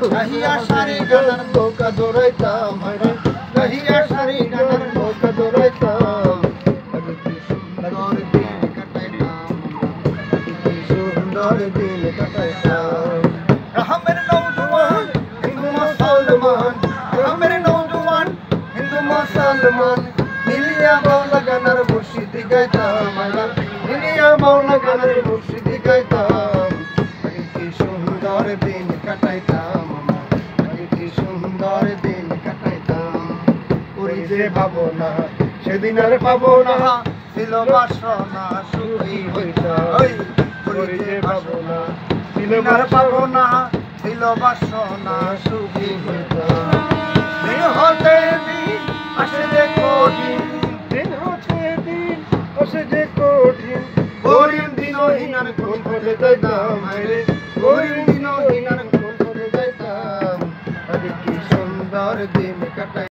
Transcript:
कहिया सारी गानर धोखा दौड़ाइताम हरे कहिया सारी गानर धोखा दौड़ाइताम अरे की सुंदर दिन कटाइताम की सुंदर दिन कटाइताम मेरे नौजवान हिंदू मुसलमान मेरे नौजवान हिंदू मुसलमान मिलिया मौला गानर मुर्शिदी गाइताम मिलिया मौला गानर मुर्शिदी गाइताम अरे की सुंदर दिन कटाइताम কি সুন্দর দিন কাটাইতাম ওই যে ভাবনা সেদিন আর পাবো না ছিল বাসনা সুখী হইতাম ওই যে ভাবনা ছিল আর পাবো না ছিল বাসনা সুখী হইতাম দিন হতে দিন আসে যে কঠিন দিন হতে দিন আসে যে কঠিন গরিব দিনহীন আর কোন পথে যাইতাম রে গরিব দিনহীন আর কোন পথে যাইতাম अरे की सुंदर दिन कटाई।